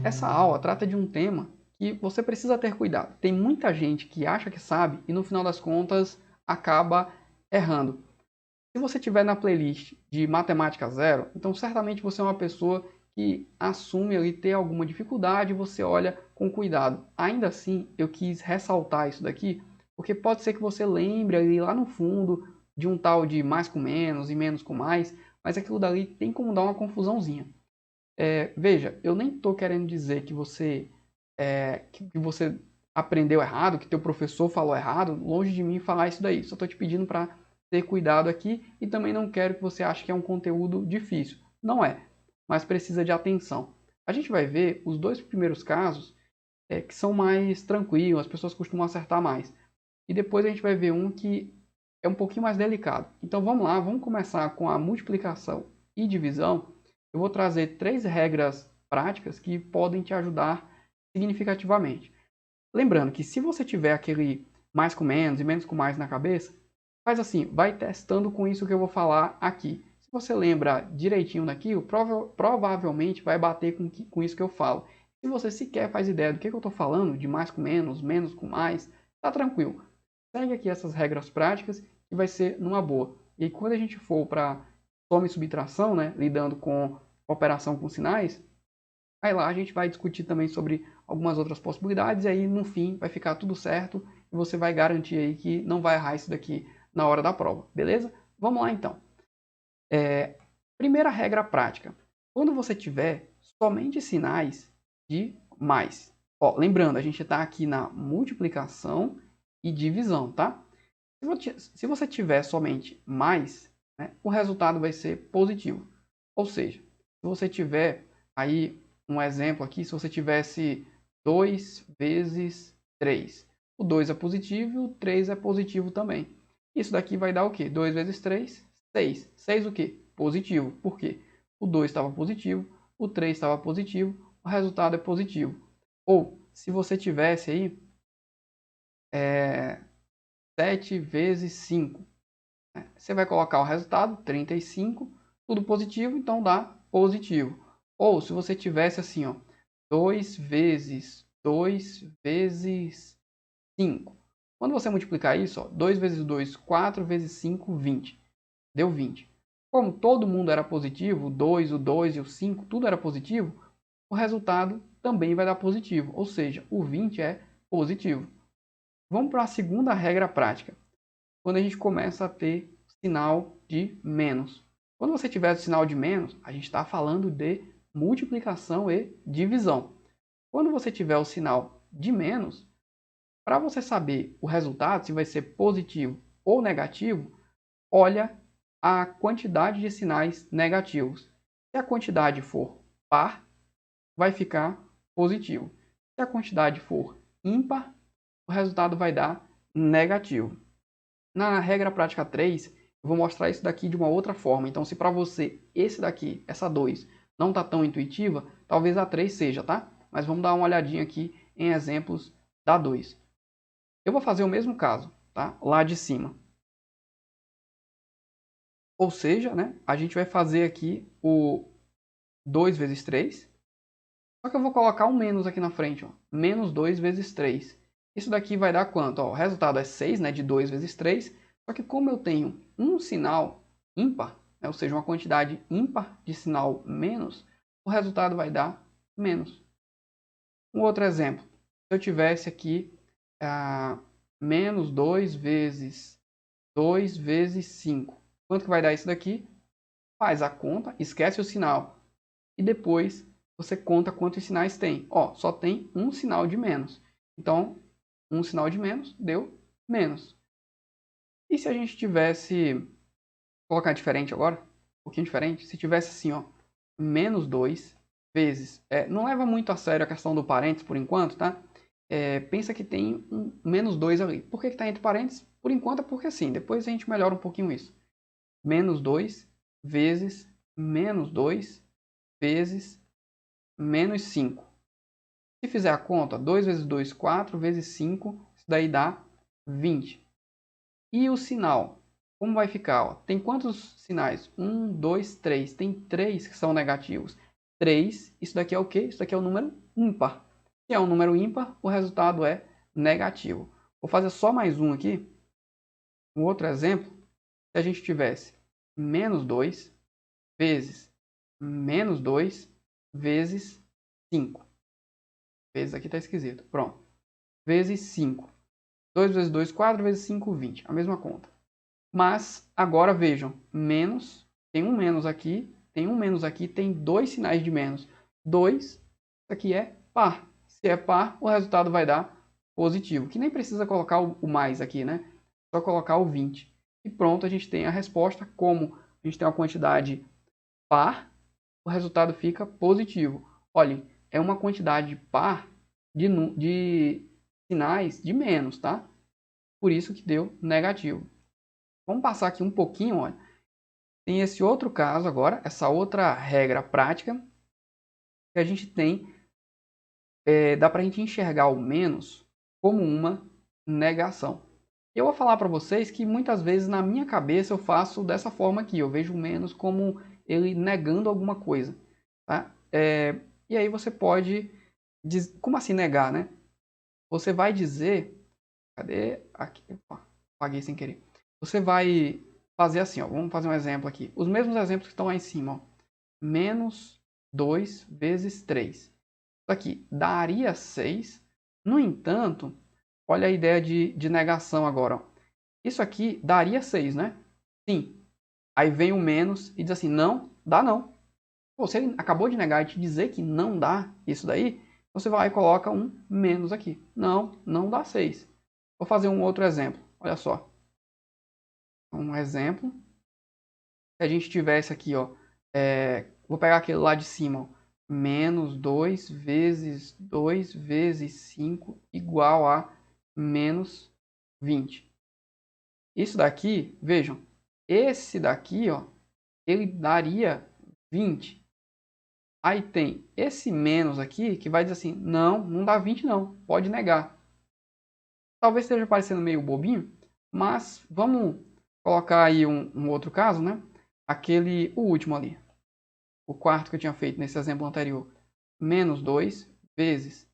Essa aula trata de um tema que você precisa ter cuidado. Tem muita gente que acha que sabe e no final das contas acaba errando. Se você tiver na playlist de Matemática Zero, então certamente você é uma pessoa que assume ali ter alguma dificuldade e você olha com cuidado. Ainda assim, eu quis ressaltar isso daqui, porque pode ser que você lembre ali lá no fundo de um tal de mais com menos e menos com mais, mas aquilo dali tem como dar uma confusãozinha. Veja, eu nem estou querendo dizer que você aprendeu errado, que teu professor falou errado, longe de mim falar isso daí. Só estou te pedindo para ter cuidado aqui e também não quero que você ache que é um conteúdo difícil. Não é, mas precisa de atenção. A gente vai ver os dois primeiros casos que são mais tranquilos, as pessoas costumam acertar mais. E depois a gente vai ver um que é um pouquinho mais delicado. Então vamos lá, vamos começar com a multiplicação e divisão. Eu vou trazer 3 regras práticas que podem te ajudar significativamente. Lembrando que se você tiver aquele mais com menos e menos com mais na cabeça, faz assim, vai testando com isso que eu vou falar aqui. Se você lembra direitinho daquilo, provavelmente vai bater com isso que eu falo. Se você sequer faz ideia do que eu estou falando, de mais com menos, menos com mais, tá tranquilo. Segue aqui essas regras práticas e vai ser numa boa. E aí, quando a gente for para soma e subtração, né, lidando com operação com sinais, aí lá a gente vai discutir também sobre algumas outras possibilidades e aí no fim vai ficar tudo certo e você vai garantir aí que não vai errar isso daqui na hora da prova, beleza? Vamos lá então. Primeira regra prática. Quando você tiver somente sinais de mais. Ó, lembrando, a gente está aqui na multiplicação e divisão, tá? Se você tiver somente mais, né, o resultado vai ser positivo. Ou seja, se você tiver aí um exemplo aqui, se você tivesse 2 vezes 3, o 2 é positivo e o 3 é positivo também. Isso daqui vai dar o quê? 2 vezes 3, 6. 6 o quê? Positivo. Por quê? O 2 estava positivo, o 3 estava positivo, o resultado é positivo. Ou, se você tivesse aí 7 vezes 5, você vai colocar o resultado, 35, tudo positivo, então dá positivo. Ou se você tivesse assim, ó, 2 vezes 5. Quando você multiplicar isso, ó, 2 vezes 2, 4 vezes 5, 20. Deu 20. Como todo mundo era positivo, o 2 e o 5, tudo era positivo, o resultado também vai dar positivo. Ou seja, o 20 é positivo. Vamos para a segunda regra prática. Quando a gente começa a ter sinal de menos. Quando você tiver o sinal de menos, a gente está falando de multiplicação e divisão. Quando você tiver o sinal de menos, para você saber o resultado, se vai ser positivo ou negativo, olha a quantidade de sinais negativos. Se a quantidade for par, vai ficar positivo. Se a quantidade for ímpar, o resultado vai dar negativo. Na regra prática 3, eu vou mostrar isso daqui de uma outra forma. Então, se para você esse daqui, essa 2, não está tão intuitiva, talvez a 3 seja, tá? Mas vamos dar uma olhadinha aqui em exemplos da 2. Eu vou fazer o mesmo caso, tá? Lá de cima. Ou seja, né, a gente vai fazer aqui o 2 vezes 3. Só que eu vou colocar um menos aqui na frente, ó. Menos 2 vezes 3. Isso daqui vai dar quanto? Ó, o resultado é 6, né, de 2 vezes 3. Só que como eu tenho um sinal ímpar, né, ou seja, uma quantidade ímpar de sinal menos, o resultado vai dar menos. Um outro exemplo. Se eu tivesse aqui menos 2 vezes 5. Quanto que vai dar isso daqui? Faz a conta, esquece o sinal. E depois você conta quantos sinais tem. Ó, só tem um sinal de menos. Então, um sinal de menos deu menos. E se a gente tivesse, colocar diferente agora, um pouquinho diferente, se tivesse assim, ó, menos 2 vezes, não leva muito a sério a questão do parênteses por enquanto, tá? Pensa que tem um menos 2 ali. Por que está entre parênteses? Por enquanto é porque sim, depois a gente melhora um pouquinho isso. Menos 2 vezes menos 2 vezes menos 5. Se fizer a conta, 2 vezes 2, 4 vezes 5, isso daí dá 20. E o sinal? Como vai ficar? Ó? Tem quantos sinais? 1, 2, 3. Tem 3 que são negativos. 3, isso daqui é o quê? Isso daqui é o número ímpar. Se é um número ímpar, o resultado é negativo. Vou fazer só mais um aqui. Um outro exemplo. Se a gente tivesse menos 2 vezes menos 2 vezes 5. Vezes aqui está esquisito. Pronto. Vezes 5. 2 vezes 2, 4 vezes 5, 20. A mesma conta. Mas agora vejam. Menos. Tem um menos aqui. Tem um menos aqui. Tem dois sinais de menos. 2. Isso aqui é par. Se é par, o resultado vai dar positivo. Que nem precisa colocar o mais aqui, né? Só colocar o 20. E pronto, a gente tem a resposta. Como a gente tem uma quantidade par, o resultado fica positivo. Olhem, é uma quantidade par de sinais de menos, tá? Por isso que deu negativo. Vamos passar aqui um pouquinho, olha. Tem esse outro caso agora, essa outra regra prática, que a gente tem, dá para a gente enxergar o menos como uma negação. Eu vou falar para vocês que muitas vezes na minha cabeça eu faço dessa forma aqui, eu vejo o menos como ele negando alguma coisa, tá? E aí você pode dizer, como assim negar, né? Você vai dizer, cadê? Aqui, opa, apaguei sem querer. Você vai fazer assim, ó, vamos fazer um exemplo aqui. Os mesmos exemplos que estão lá em cima, ó. Menos 2 vezes 3. Isso aqui daria 6. No entanto, olha a ideia de negação agora, ó. Isso aqui daria 6, né? Sim. Aí vem o menos e diz assim, não, dá não. Você acabou de negar e te dizer que não dá isso daí, você vai lá e coloca um menos aqui. Não, não dá 6. Vou fazer um outro exemplo. Olha só. Um exemplo. Se a gente tivesse aqui, ó, vou pegar aquele lá de cima, ó, menos 2 vezes 2 vezes 5 igual a menos 20. Isso daqui, vejam, esse daqui, ó, ele daria 20. Aí tem esse menos aqui que vai dizer assim, não, não dá 20 não, pode negar. Talvez esteja parecendo meio bobinho, mas vamos colocar aí um outro caso, né? O último ali, o quarto que eu tinha feito nesse exemplo anterior. Menos 2 vezes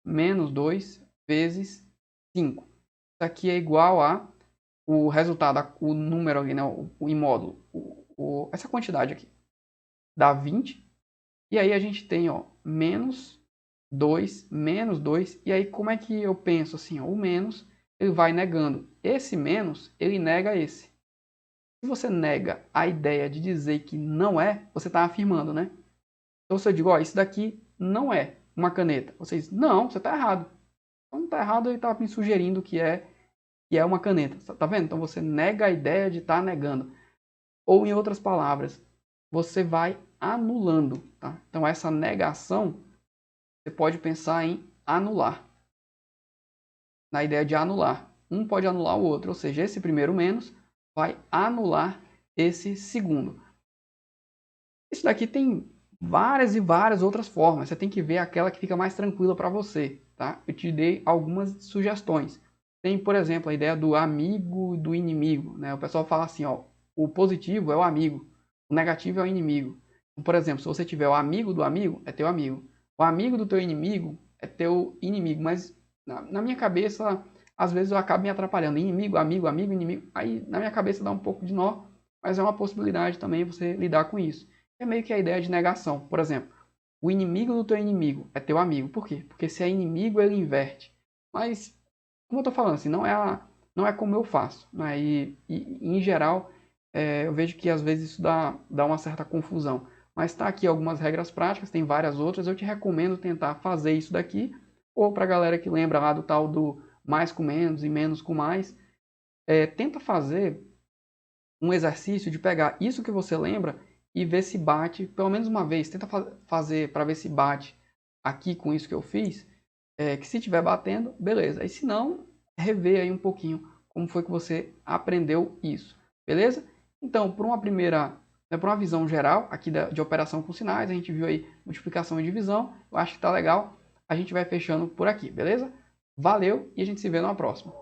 menos 2 vezes 5. Isso aqui é igual a o resultado, o número ali, né? O em módulo, essa quantidade aqui. Dá 20. E aí a gente tem, ó, menos 2, e aí como é que eu penso assim, ó, o menos, ele vai negando. Esse menos, ele nega esse. Se você nega a ideia de dizer que não é, você está afirmando, né? Então se eu digo, ó, isso daqui não é uma caneta. Vocês, não, você está errado. Então não está errado, ele está me sugerindo que é uma caneta. Tá vendo? Então você nega a ideia de estar negando. Ou em outras palavras, você vai anulando, tá? Então essa negação, você pode pensar em anular. Na ideia de anular. Um pode anular o outro, ou seja, esse primeiro menos vai anular esse segundo. Isso daqui tem várias e várias outras formas. Você tem que ver aquela que fica mais tranquila para você, tá? Eu te dei algumas sugestões. Tem, por exemplo, a ideia do amigo e do inimigo, né? O pessoal fala assim, ó, o positivo é o amigo, o negativo é o inimigo. Por exemplo, se você tiver o amigo do amigo, é teu amigo. O amigo do teu inimigo é teu inimigo. Mas na minha cabeça, às vezes eu acabo me atrapalhando. Inimigo, amigo, amigo, inimigo. Aí na minha cabeça dá um pouco de nó, mas é uma possibilidade também você lidar com isso. É meio que a ideia de negação. Por exemplo, o inimigo do teu inimigo é teu amigo. Por quê? Porque se é inimigo, ele inverte. Mas, como eu estou falando, assim, não é como eu faço. Né? E em geral, eu vejo que às vezes isso dá uma certa confusão. Mas está aqui algumas regras práticas, tem várias outras. Eu te recomendo tentar fazer isso daqui. Ou para a galera que lembra lá do tal do mais com menos e menos com mais, tenta fazer um exercício de pegar isso que você lembra e ver se bate, pelo menos uma vez. Tenta fazer para ver se bate aqui com isso que eu fiz. Que se estiver batendo, beleza. E se não, rever aí um pouquinho como foi que você aprendeu isso. Beleza? Então, por uma primeira... Por uma visão geral aqui de operação com sinais, a gente viu aí multiplicação e divisão. Eu acho que está legal. A gente vai fechando por aqui, beleza? Valeu e a gente se vê numa próxima.